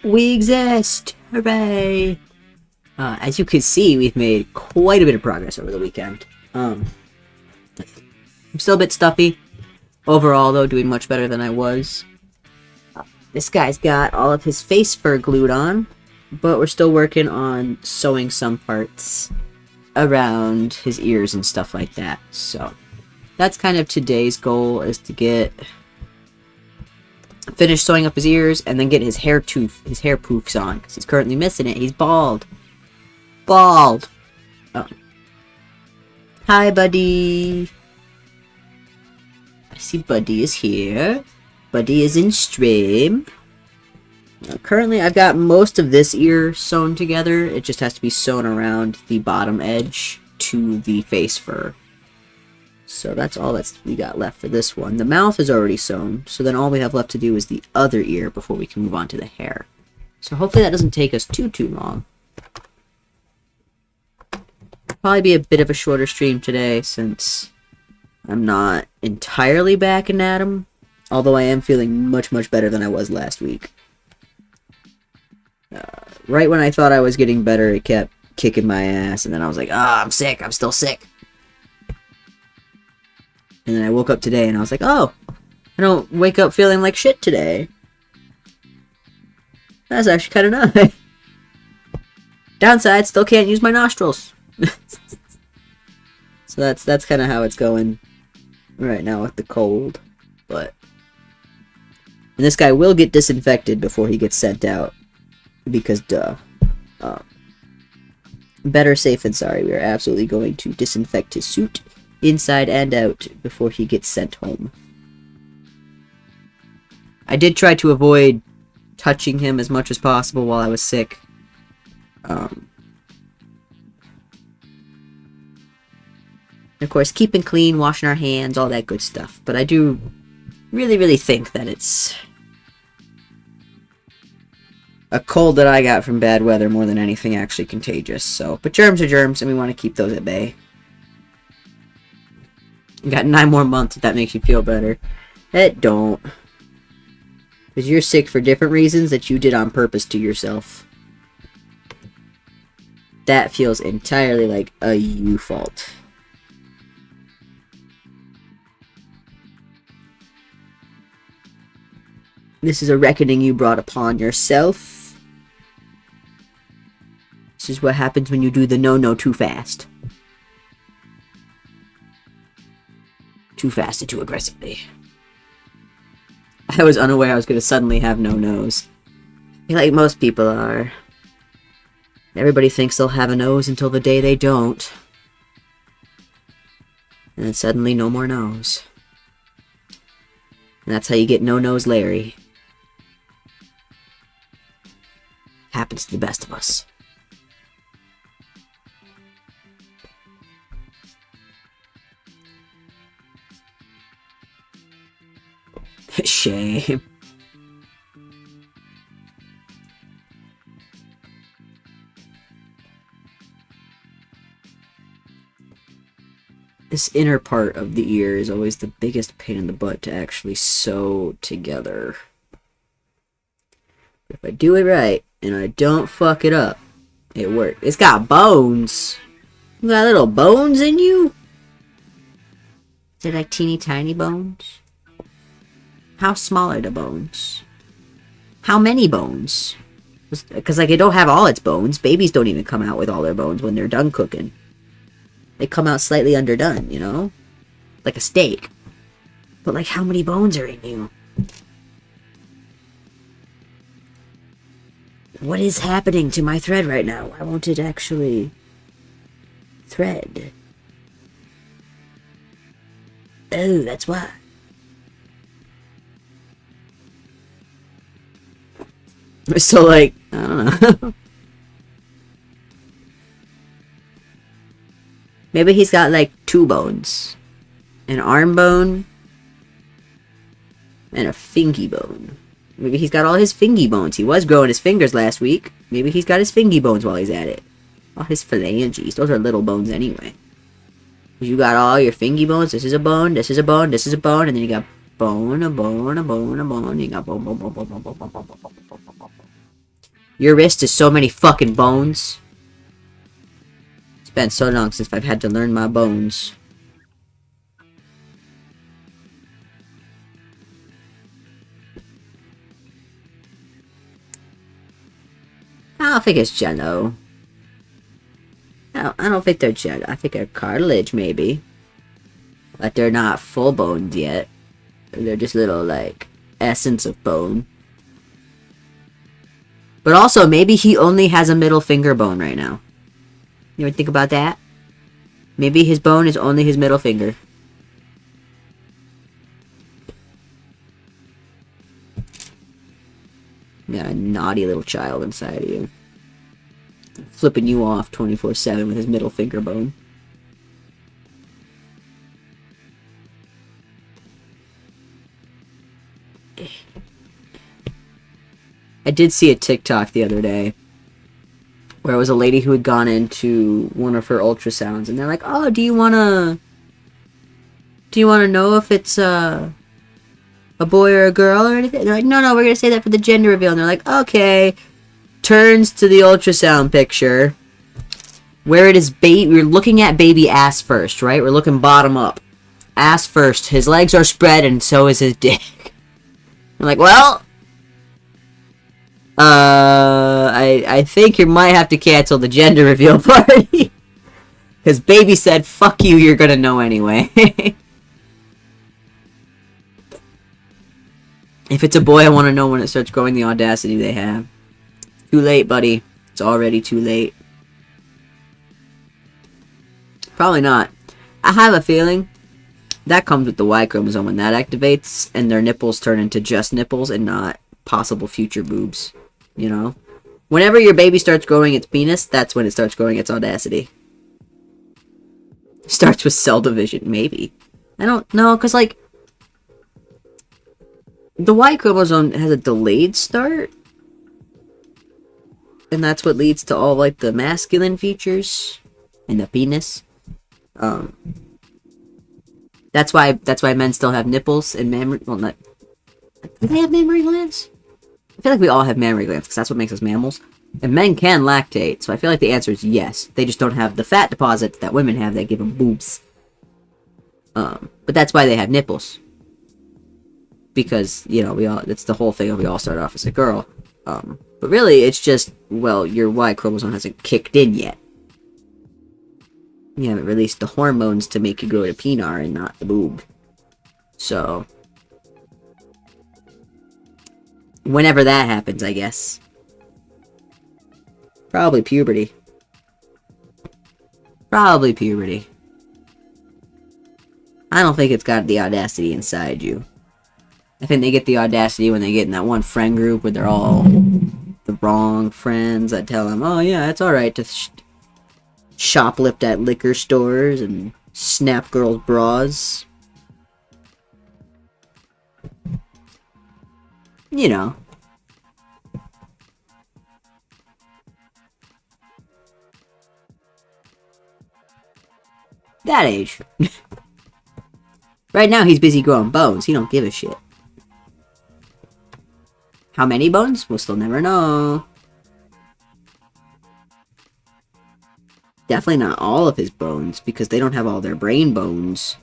We exist! Hooray! As you can see, we've made quite a bit of progress over the weekend. I'm still a bit stuffy. Overall, though, doing much better than I was. This guy's got all of his face fur glued on, but we're still working on sewing some parts around his ears and stuff like that. So, that's kind of today's goal, is to finish sewing up his ears and then get his hair poofs on, because he's currently missing it. He's bald. Bald! Oh. Hi, buddy! I see Buddy is here. Buddy is in stream. Currently, I've got most of this ear sewn together. It just has to be sewn around the bottom edge to the face fur. So that's all we got left for this one. The mouth is already sewn, so then all we have left to do is the other ear before we can move on to the hair. So hopefully that doesn't take us too long. Probably be a bit of a shorter stream today since I'm not entirely back in Atom. Although I am feeling much better than I was last week. Right when I thought I was getting better, it kept kicking my ass, and then I was like, I'm sick, I'm still sick. And then I woke up today, and I was like, oh, I don't wake up feeling like shit today. That's actually kind of nice. Downside, still can't use my nostrils. So that's kind of how it's going right now with the cold. But... And this guy will get disinfected before he gets sent out. Because, duh. Better safe than sorry. We are absolutely going to disinfect his suit, inside and out, before he gets sent home. I did try to avoid touching him as much as possible while I was sick. Of course, keeping clean, washing our hands, all that good stuff. But I do really think that it's a cold that I got from bad weather more than anything actually contagious. So, but germs are germs, and we want to keep those at bay. You got 9 more months if that makes you feel better. It don't. Because you're sick for different reasons that you did on purpose to yourself. That feels entirely like a you fault. This is a reckoning you brought upon yourself. This is what happens when you do the no too fast. Too fast and too aggressively. I was unaware I was going to suddenly have no nose. I feel like most people are. Everybody thinks they'll have a nose until the day they don't. And then suddenly no more nose. And that's how you get no-nose Larry. Happens to the best of us. Shame. This inner part of the ear is always the biggest pain in the butt to actually sew together. If I do it right, and I don't fuck it up, it works. It's got bones! You got little bones in you? Is it like teeny tiny bones? How small are the bones? How many bones? Because, like, it don't have all its bones. Babies don't even come out with all their bones when they're done cooking. They come out slightly underdone, you know? Like a steak. But, like, how many bones are in you? What is happening to my thread right now? Why won't it actually thread? Oh, that's why. So, like, I don't know. Maybe he's got, like, 2 bones. An arm bone. And a fingy bone. Maybe he's got all his fingy bones. He was growing his fingers last week. Maybe he's got his fingy bones while he's at it. All his phalanges. Those are little bones anyway. You got all your fingy bones. This is a bone, this is a bone, this is a bone. And then you got bone, a bone, a bone, a bone. You got bone, bone, bone, bone, bone, bone, bone, bone, bone, bone, bone, bone. Your wrist is so many fucking bones. It's been so long since I've had to learn my bones. I don't think it's jello. I don't think they're jello. I think they're cartilage, maybe. But they're not full bones yet. They're just little, like, essence of bone. But also, maybe he only has a middle finger bone right now. You ever think about that? Maybe his bone is only his middle finger. You got a naughty little child inside of you. Flipping you off 24/7 with his middle finger bone. I did see a TikTok the other day where it was a lady who had gone into one of her ultrasounds, and they're like, "Oh, do you wanna know if it's a boy or a girl or anything?" They're like, "No, we're gonna say that for the gender reveal." And they're like, "Okay." Turns to the ultrasound picture where it is we're looking at baby ass first, right? We're looking bottom up. Ass first. His legs are spread, and so is his dick. I'm like, well, I think you might have to cancel the gender reveal party. Because baby said, fuck you, you're gonna know anyway. If it's a boy, I want to know when it starts growing the audacity they have. Too late, buddy. It's already too late. Probably not. I have a feeling that comes with the Y chromosome when that activates, and their nipples turn into just nipples and not possible future boobs. You know? Whenever your baby starts growing its penis, that's when it starts growing its audacity. Starts with cell division, maybe. I don't know, because, like, the Y chromosome has a delayed start. And that's what leads to all, like, the masculine features in the penis. That's why men still have nipples and mammary. Well, not. Do they have mammary glands? I feel like we all have mammary glands because that's what makes us mammals. And men can lactate, so I feel like the answer is yes. They just don't have the fat deposits that women have that give them boobs. But that's why they have nipples. Because, you know, it's the whole thing of we all start off as a girl. But really, it's just, well, your Y chromosome hasn't kicked in yet. You haven't released the hormones to make you grow the penis and not the boob. So, whenever that happens, I guess. Probably puberty. Probably puberty. I don't think it's got the audacity inside you. I think they get the audacity when they get in that one friend group where they're all the wrong friends that tell them, oh yeah, it's alright to shoplift at liquor stores and snap girls' bras. You know. That age. Right now he's busy growing bones. He don't give a shit. How many bones? We'll still never know. Definitely not all of his bones, because they don't have all their brain bones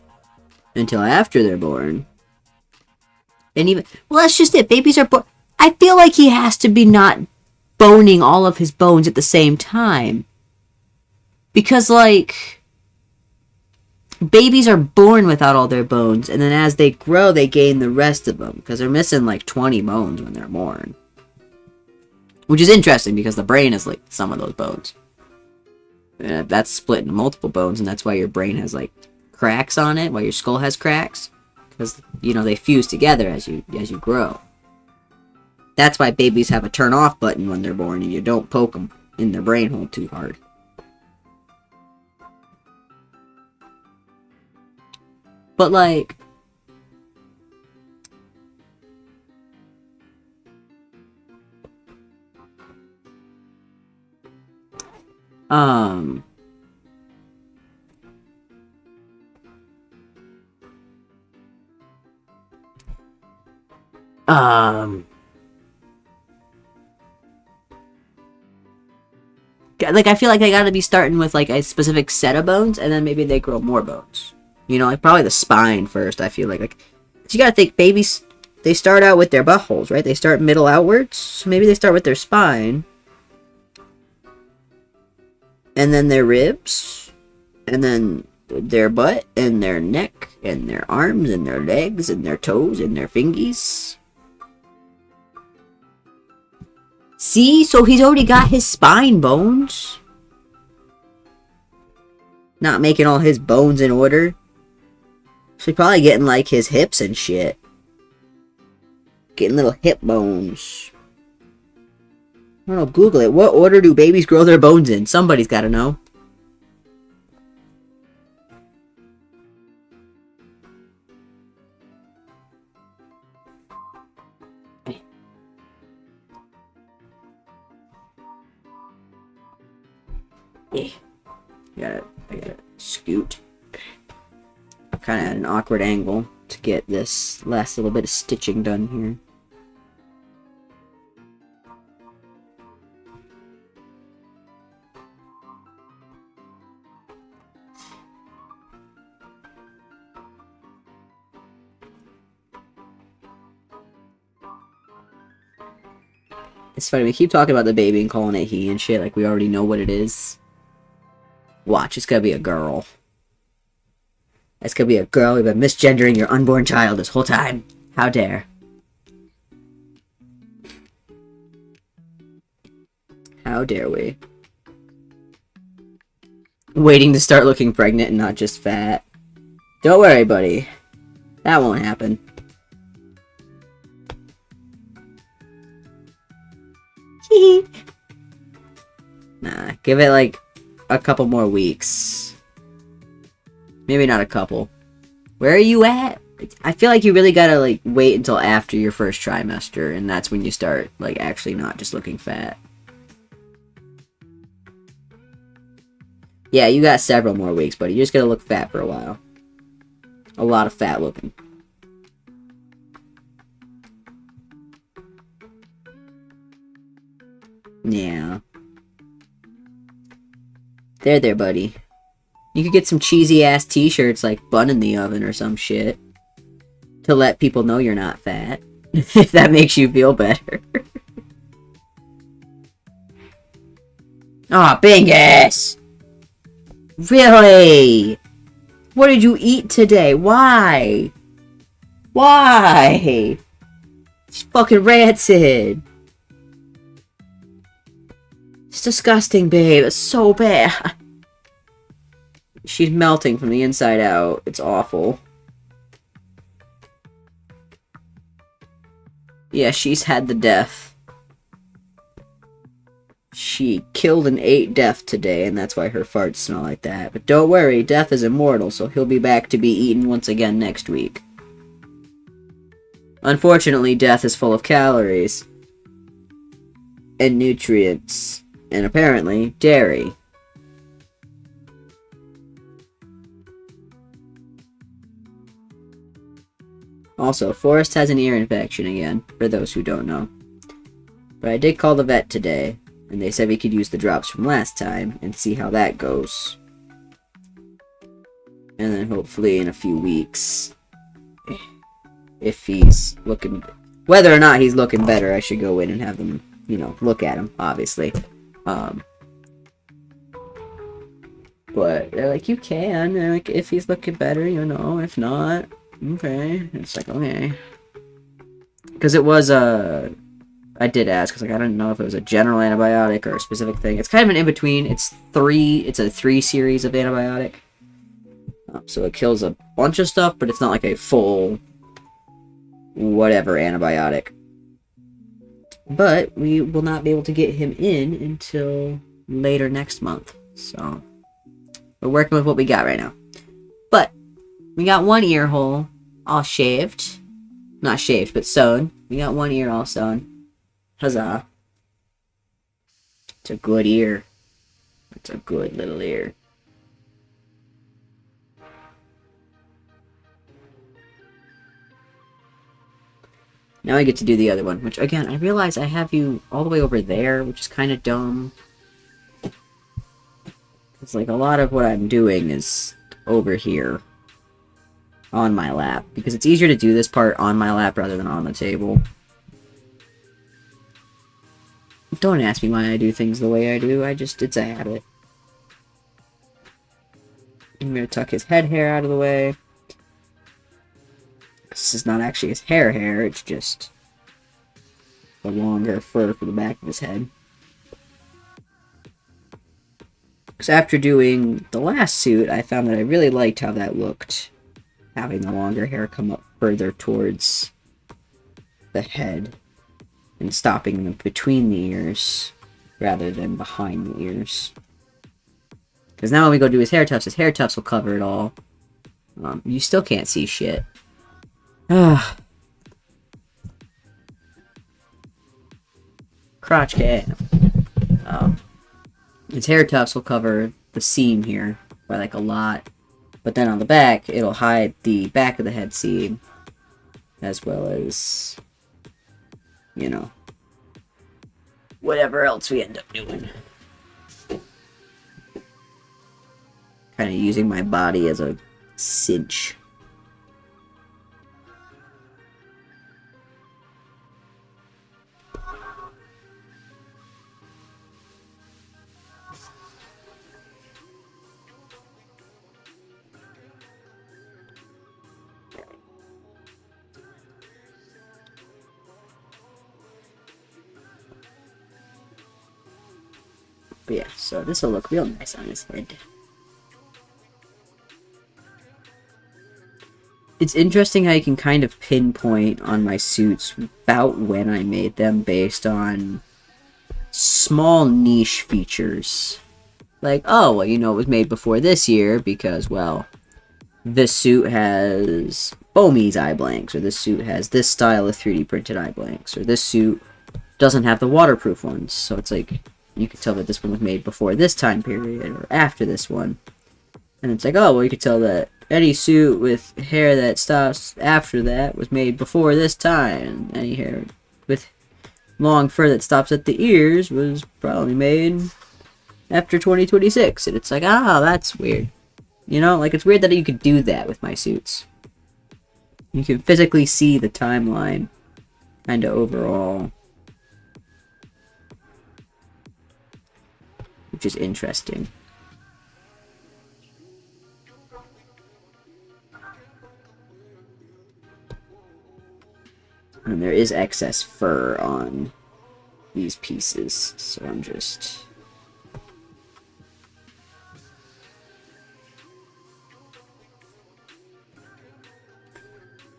until after they're born. And even... Well, that's just it. Babies are born... I feel like he has to be not boning all of his bones at the same time. Because, like... Babies are born without all their bones, and then as they grow, they gain the rest of them, because they're missing, like, 20 bones when they're born. Which is interesting, because the brain is, like, some of those bones. That's split into multiple bones, and that's why your brain has, like, cracks on it, why your skull has cracks. Because, you know, they fuse together as you grow. That's why babies have a turn-off button when they're born, and you don't poke them in their brain hole too hard. But, like... Um... like, I feel like they gotta be starting with, like, a specific set of bones, and then maybe they grow more bones. You know, like, probably the spine first, I feel like. Like, you gotta think, babies, they start out with their buttholes, right? They start middle outwards, so maybe they start with their spine. And then their ribs, and then their butt, and their neck, and their arms, and their legs, and their toes, and their fingies. See? So he's already got his spine bones. Not making all his bones in order. So he's probably getting, like, his hips and shit. Getting little hip bones. I don't know, Google it. What order do babies grow their bones in? Somebody's gotta know. Yeah. I gotta scoot. Kind of at an awkward angle to get this last little bit of stitching done here. It's funny, we keep talking about the baby and calling it he and shit, like we already know what it is. Watch, it's gonna be a girl. It's gonna be a girl. We've been misgendering your unborn child this whole time. How dare. How dare we. Waiting to start looking pregnant and not just fat. Don't worry, buddy. That won't happen. Nah, give it like a couple more weeks. Maybe not a couple. Where are you at? I feel like you really gotta like wait until after your first trimester, and that's when you start like actually not just looking fat. Yeah, you got several more weeks, buddy. You're just gonna look fat for a while. A lot of fat looking. Yeah. There, buddy. You could get some cheesy-ass t-shirts like bun in the oven or some shit. To let people know you're not fat. If that makes you feel better. Aw, Bingus! Really? What did you eat today? Why? Why? It's fucking rancid. It's disgusting, babe. It's so bad. She's melting from the inside out. It's awful. Yeah, she's had the death. She killed and ate Death today, and that's why her farts smell like that. But don't worry, Death is immortal, so he'll be back to be eaten once again next week. Unfortunately, Death is full of calories. And nutrients. And apparently, dairy. Also, Forrest has an ear infection again, for those who don't know. But I did call the vet today, and they said we could use the drops from last time, and see how that goes. And then hopefully in a few weeks, if he's looking... Whether or not he's looking better, I should go in and have them, you know, look at him, obviously. But they're like, you can, they're like, if he's looking better, you know, if not... Okay, it's like, okay. Because it was, I did ask, because like, I didn't know if it was a general antibiotic or a specific thing. It's kind of an in-between. It's a 3 series of antibiotic. So it kills a bunch of stuff, but it's not like a full whatever antibiotic. But we will not be able to get him in until later next month. So, we're working with what we got right now. But, we got one ear hole all shaved. Not shaved, but sewn. We got one ear all sewn. Huzzah. It's a good ear. It's a good little ear. Now I get to do the other one, which again, I realize I have you all the way over there, which is kind of dumb. It's like a lot of what I'm doing is over here on my lap, because it's easier to do this part on my lap rather than on the table. Don't ask me why I do things the way I do, it's a habit. I'm gonna tuck his head hair out of the way. This is not actually his hair, it's just the longer fur for the back of his head. Because after doing the last suit, I found that I really liked how that looked. Having the longer hair come up further towards the head and stopping them between the ears rather than behind the ears. Because now when we go do his hair tufts will cover it all. You still can't see shit. Crotch cam. His hair tufts will cover the seam here by like a lot. But then on the back, it'll hide the back of the head seam. As well as, you know, whatever else we end up doing. Kind of using my body as a cinch. But yeah, so this will look real nice on his head. It's interesting how you can kind of pinpoint on my suits about when I made them based on small niche features. Like, oh, well, you know, it was made before this year because, well, this suit has Foamy's eye blanks, or this suit has this style of 3D printed eye blanks, or this suit doesn't have the waterproof ones. So it's like, you could tell that this one was made before this time period, or after this one. And it's like, oh, well, you could tell that any suit with hair that stops after that was made before this time. Any hair with long fur that stops at the ears was probably made after 2026. And it's like, ah, that's weird. You know, like, it's weird that you could do that with my suits. You can physically see the timeline, kind of overall. Which is interesting. And there is excess fur on these pieces, so I'm just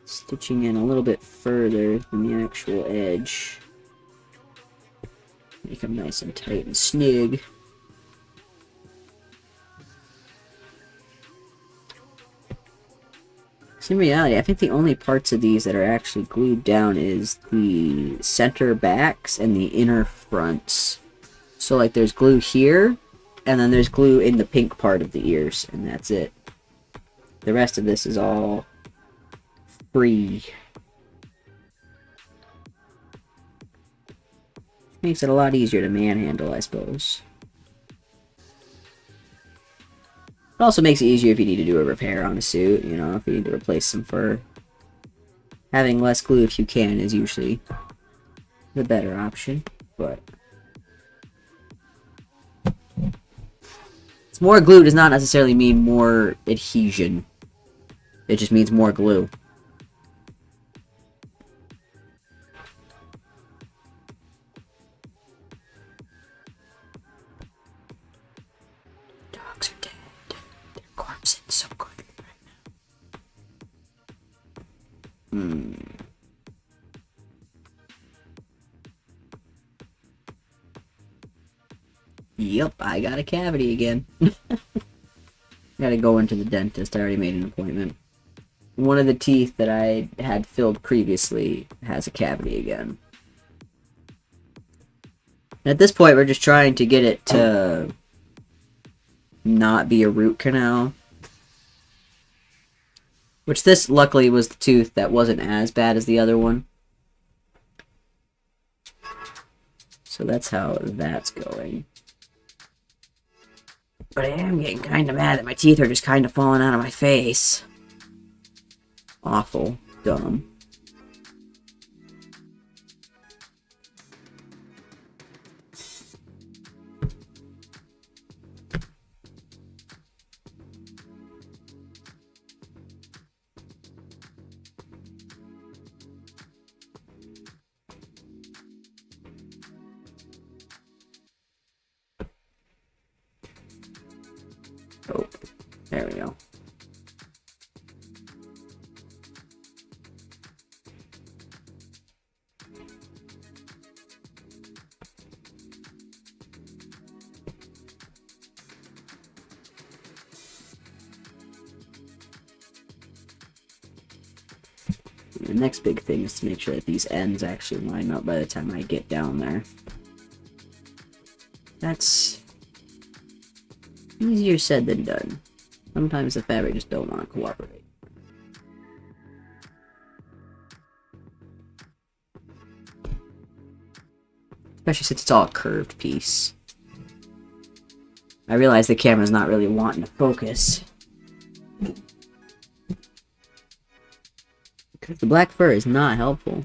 stitching in a little bit further than the actual edge. Make them nice and tight and snug. In reality, I think the only parts of these that are actually glued down is the center backs and the inner fronts. So, like, there's glue here, and then there's glue in the pink part of the ears, and that's it. The rest of this is all free. Makes it a lot easier to manhandle, I suppose. It also makes it easier if you need to do a repair on a suit, you know, if you need to replace some fur. Having less glue if you can is usually the better option, but more glue does not necessarily mean more adhesion. It just means more glue. Dogs are dead. They're corpsing so good right now. Yep, I got a cavity again. Gotta go into the dentist. I already made an appointment. One of the teeth that I had filled previously has a cavity again. And at this point, we're just trying to get it to not be a root canal. Which this, luckily, was the tooth that wasn't as bad as the other one. So that's how that's going. But I am getting kind of mad that my teeth are just kind of falling out of my face. Awful. Dumb. Oh, there we go. The next big thing is to make sure that these ends actually line up by the time I get down there. That's easier said than done. Sometimes the fabric just don't want to cooperate. Especially since it's all a curved piece. I realize the camera's not really wanting to focus. Because the black fur is not helpful.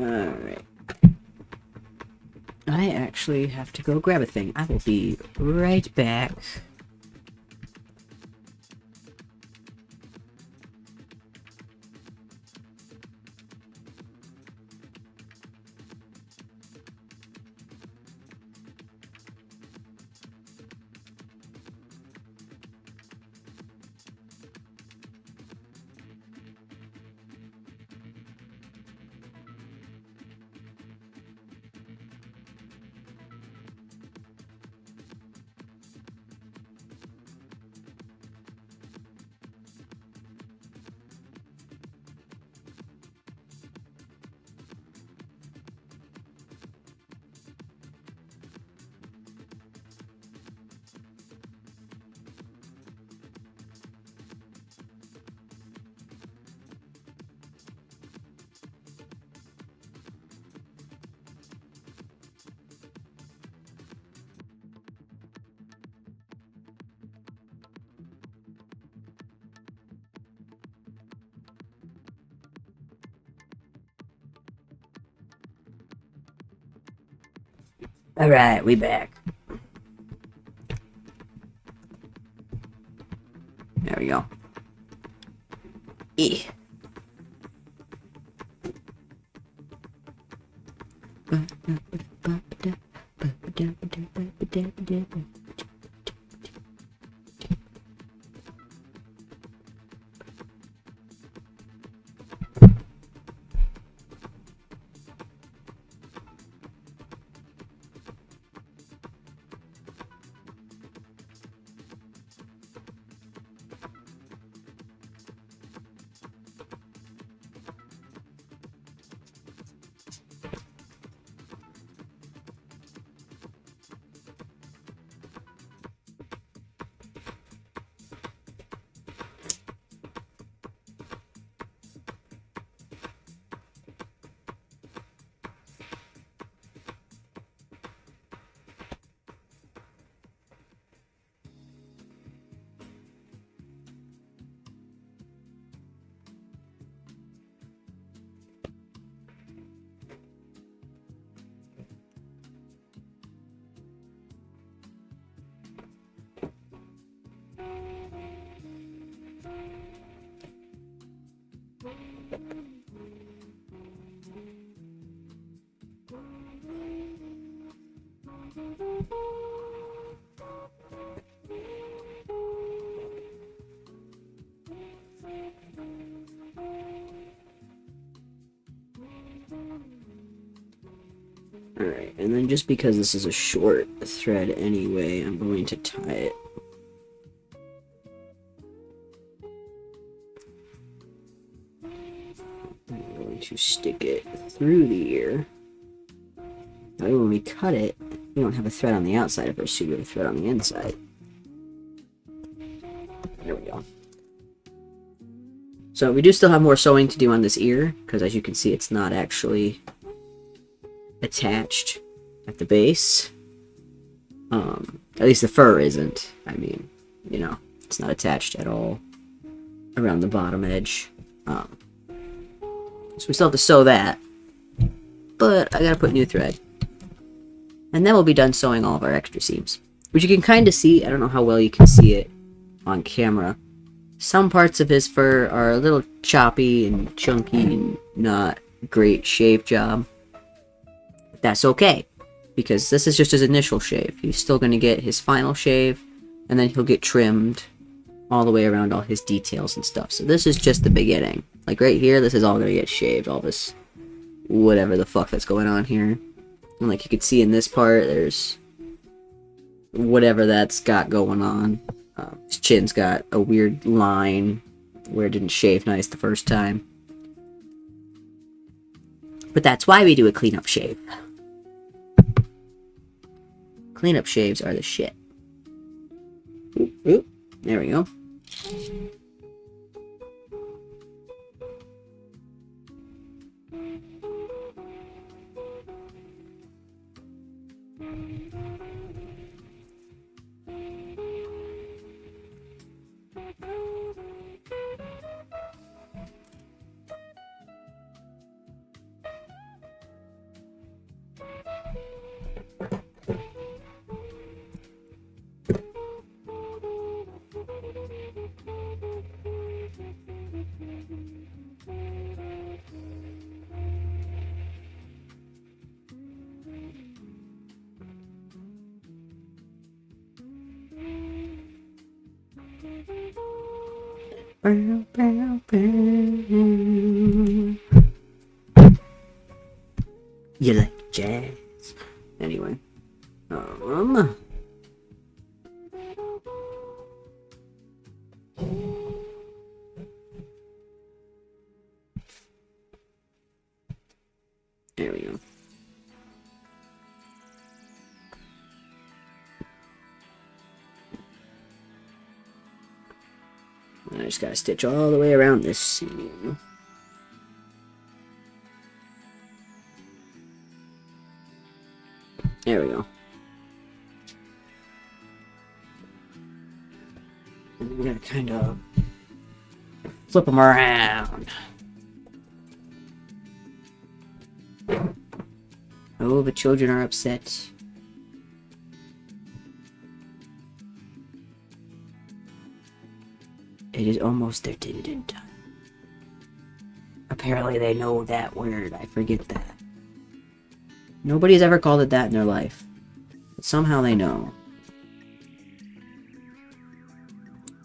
Alright. I actually have to go grab a thing. I will be right back. Alright, we back. There we go. E. Alright, and then just because this is a short thread anyway, I'm going to tie it. I'm going to stick it through the ear. Now when we cut it, we don't have a thread on the outside of our suit, we have a thread on the inside. There we go. So we do still have more sewing to do on this ear, because as you can see, it's not actually attached at the base. At least the fur isn't. I mean, you know, it's not attached at all around the bottom edge. So we still have to sew that, but I gotta put new thread. And then we'll be done sewing all of our extra seams, which you can kind of see. I don't know how well you can see it on camera. Some parts of his fur are a little choppy and chunky and not great shave job. But that's okay, because this is just his initial shave. He's still going to get his final shave, and then he'll get trimmed all the way around all his details and stuff. So this is just the beginning. Like right here, this is all going to get shaved, all this whatever the fuck that's going on here. And like you can see in this part, there's whatever that's got going on. His chin's got a weird line where it didn't shave nice the first time. But that's why we do a cleanup shave. Cleanup shaves are the shit. Oop, oop. There we go. Bow, bow, bow. You like jazz? Anyway. There we go. I just gotta stitch all the way around this seam. There we go. And we gotta kind of flip them around. Oh, the children are upset. It is almost their din-din time. Apparently they know that word. I forget that. Nobody's ever called it that in their life. But somehow they know.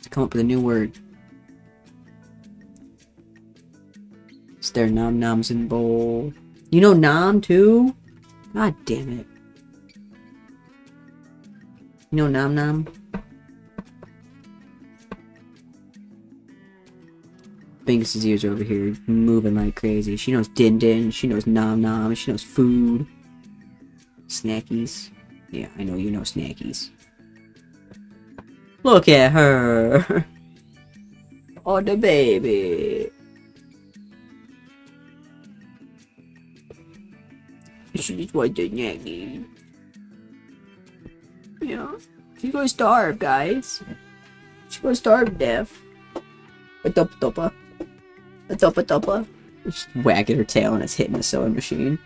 To come up with a new word. It's their nom-noms in bowl. You know nom too? God damn it. You know nom-nom? Bingus' ears are over here moving like crazy. She knows din-din, she knows nom-nom, she knows food. Snackies. Yeah, I know you know snackies. Look at her! Oh, the baby! She just wants the snacky. Yeah, she's gonna starve, guys. She's gonna starve to death. A topa. A topa. She's wagging her tail and it's hitting the sewing machine.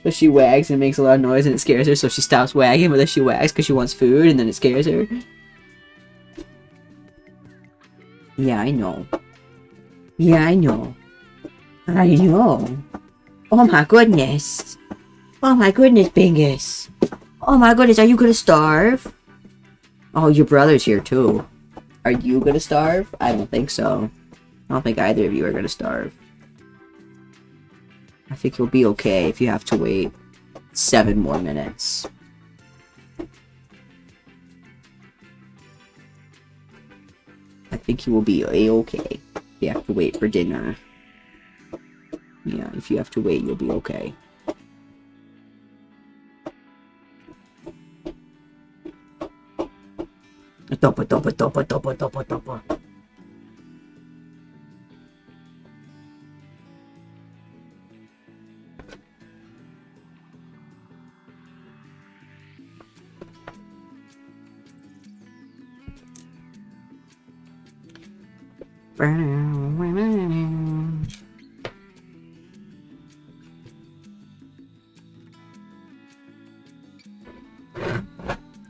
So she wags and it makes a lot of noise and it scares her, so she stops wagging, but then she wags because she wants food and then it scares her. Yeah, I know. Yeah, I know. I know. Oh my goodness. Oh my goodness, Bingus. Oh my goodness, are you gonna starve? Oh, your brother's here too. Are you gonna starve? I don't think so. I don't think either of you are gonna starve. I think you'll be okay if you have to wait 7 more minutes. I think you will be a-okay if you have to wait for dinner. Yeah, if you have to wait, you'll be okay. Topa, topa, topa, topa, topa, topa.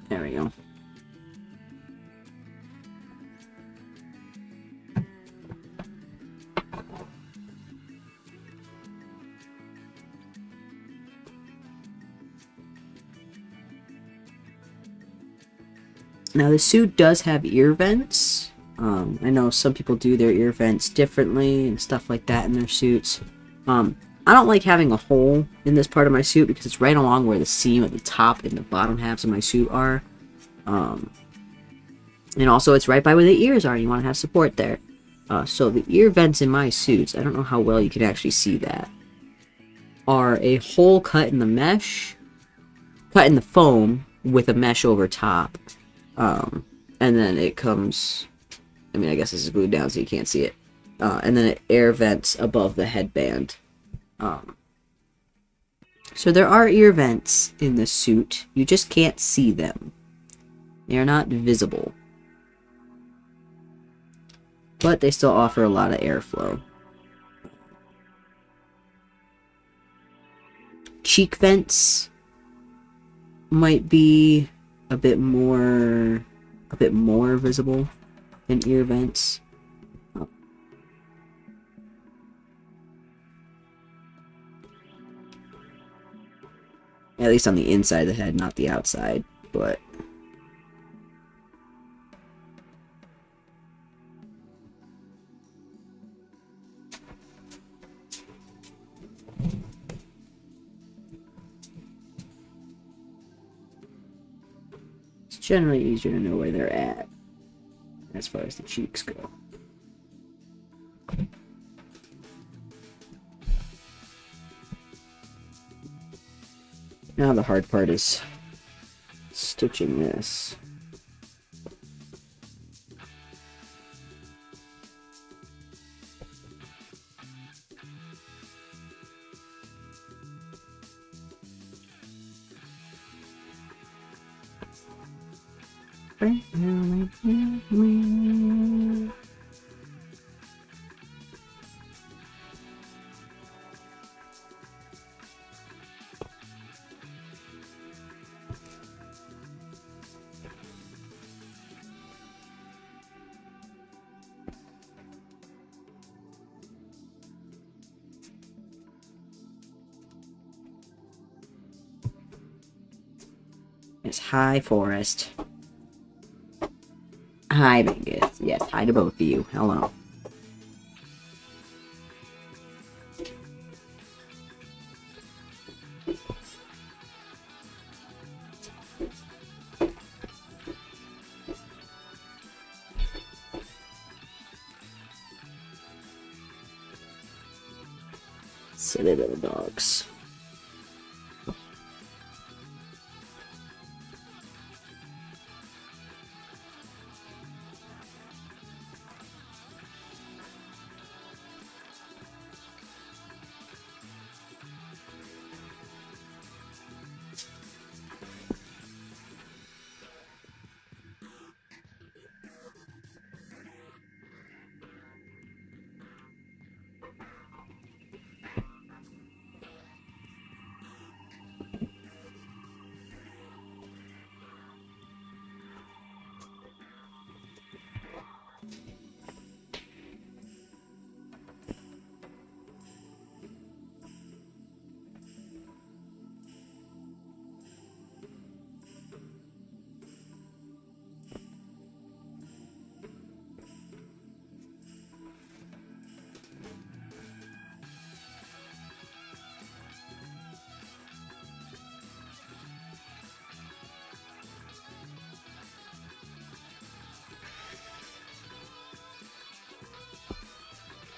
There we go. Now the suit does have ear vents. I know some people do their ear vents differently and stuff like that in their suits. I don't like having a hole in this part of my suit because it's right along where the seam at the top and the bottom halves of my suit are. And also it's right by where the ears are. You want to have support there. So the ear vents in my suits, I don't know how well you can actually see that, are a hole cut in the mesh, cut in the foam with a mesh over top. And then it comes, I mean, I guess this is glued down so you can't see it. And then it air vents above the headband. So there are ear vents in this suit. You just can't see them. They are not visible. But they still offer a lot of airflow. Cheek vents might be a bit more visible than ear vents. At least on the inside of the head, not the outside, but it's generally easier to know where they're at as far as the cheeks go. Now the hard part is stitching this. It's high forest. Hi, Bingus. Yes, hi to both of you. Hello. Silly little dogs.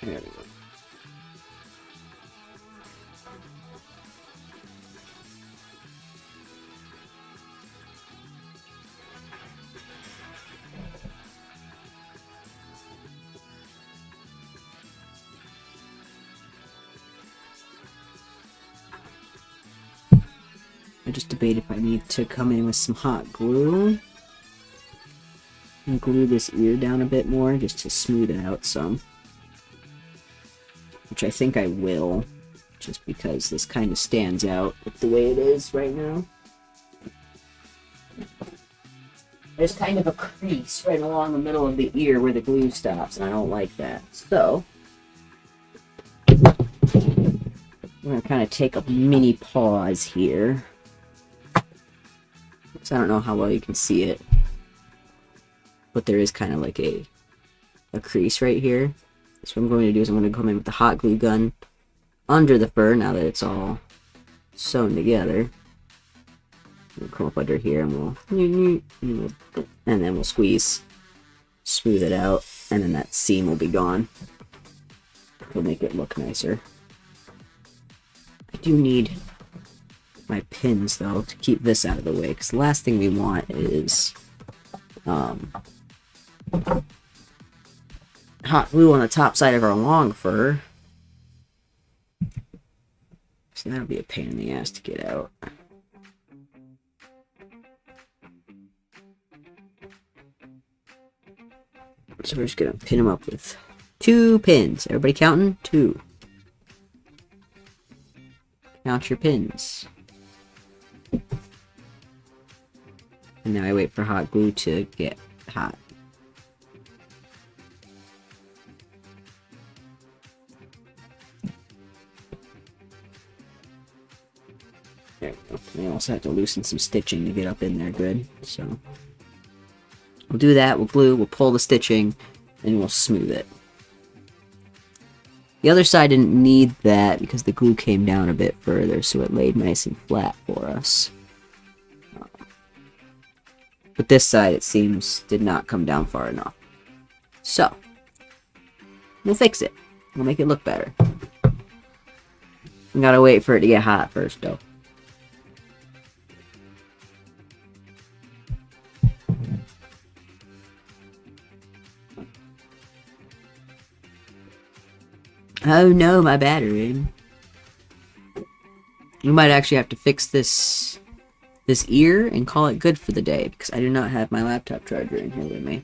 There we go. I just debate if I need to come in with some hot glue and glue this ear down a bit more just to smooth it out some. Which I think I will, just because this kind of stands out with the way it is right now. There's kind of a crease right along the middle of the ear where the glue stops, and I don't like that. So, I'm going to kind of take a mini pause here. So I don't know how well you can see it, but there is kind of like a crease right here. So what I'm going to do is I'm going to come in with the hot glue gun under the fur now that it's all sewn together. We'll come up under here and then we'll squeeze, smooth it out, and then that seam will be gone. It'll make it look nicer. I do need my pins though to keep this out of the way, because the last thing we want is hot glue on the top side of our long fur. So that'll be a pain in the ass to get out. So we're just gonna pin them up with 2 pins. Everybody counting? 2. Count your pins. And now I wait for hot glue to get hot. There we go. We also have to loosen some stitching to get up in there good, so we'll do that, we'll glue, we'll pull the stitching, and we'll smooth it. The other side didn't need that because the glue came down a bit further, so it laid nice and flat for us. But this side, it seems, did not come down far enough. So, we'll fix it. We'll make it look better. We gotta wait for it to get hot first, though. Oh no, my battery. We might actually have to fix this ear and call it good for the day, because I do not have my laptop charger in here with me.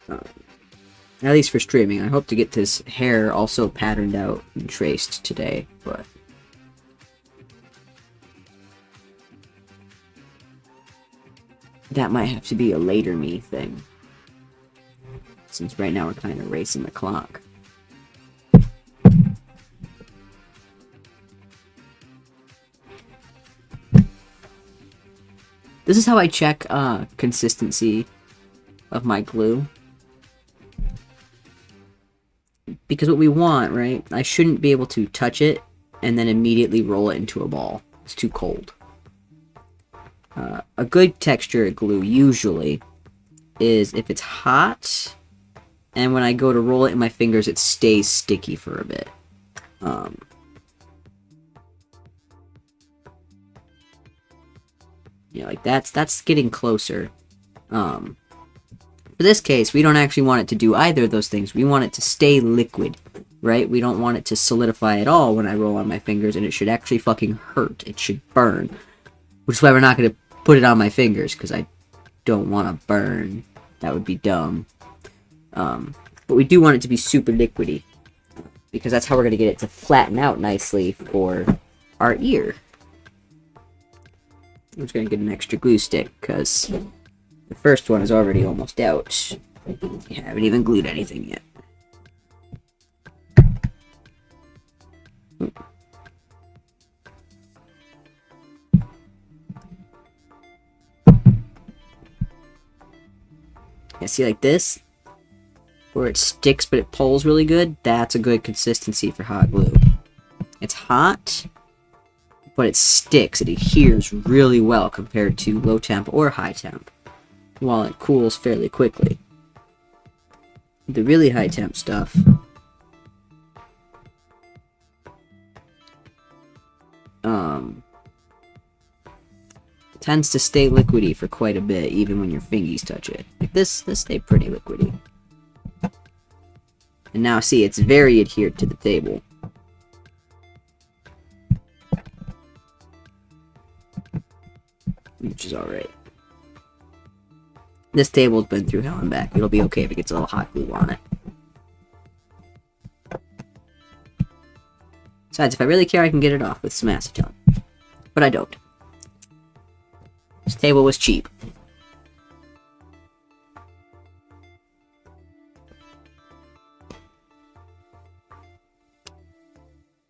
At least for streaming. I hope to get this hair also patterned out and traced today, but that might have to be a later me thing, since right now we're kind of racing the clock. This is how I check consistency of my glue. Because what we want, right, I shouldn't be able to touch it and then immediately roll it into a ball. It's too cold. A good texture glue usually is if it's hot, and when I go to roll it in my fingers, it stays sticky for a bit. Yeah, like that's getting closer. For this case, we don't actually want it to do either of those things. We want it to stay liquid, right? We don't want it to solidify at all when I roll on my fingers, and it should actually fucking hurt. It should burn. Which is why we're not going to put it on my fingers, because I don't want to burn. That would be dumb. But we do want it to be super liquidy, because that's how we're going to get it to flatten out nicely for our ear. I'm just going to get an extra glue stick, because the first one is already almost out. I haven't even glued anything yet. Yeah, see, like this, where it sticks but it pulls really good, that's a good consistency for hot glue. It's hot, but it sticks. It adheres really well compared to low temp or high temp, while it cools fairly quickly. the really high temp stuff, tends to stay liquidy for quite a bit, even when your fingies touch it. Like this stayed pretty liquidy. And now see, it's very adhered to the table. Which is alright. This table's been through hell and back. It'll be okay if it gets a little hot glue on it. Besides, if I really care, I can get it off with some acetone. But I don't. This table was cheap.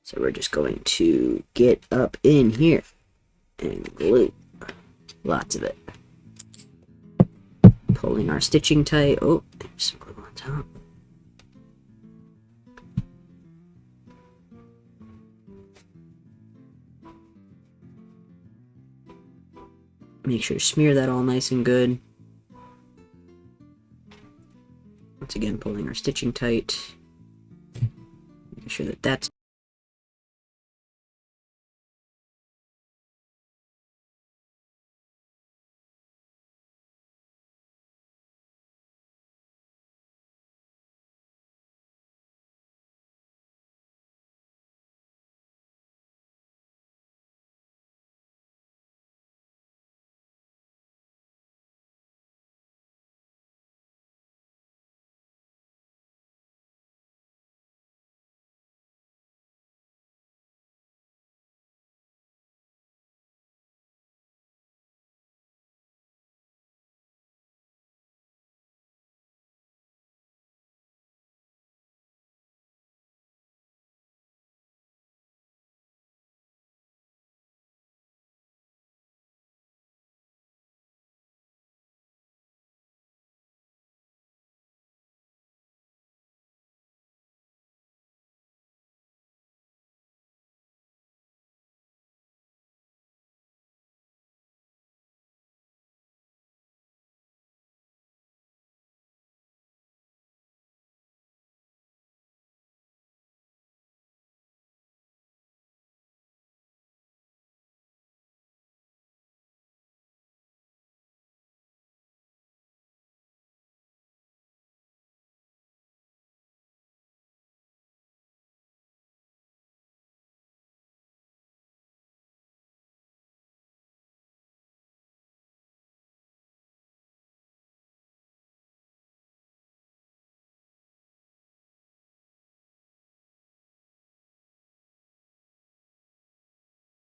So we're just going to get up in here and glue. Lots of it. Pulling our stitching tight. Oh, there's some glue on top. Make sure to smear that all nice and good. Once again, pulling our stitching tight. Making sure that that's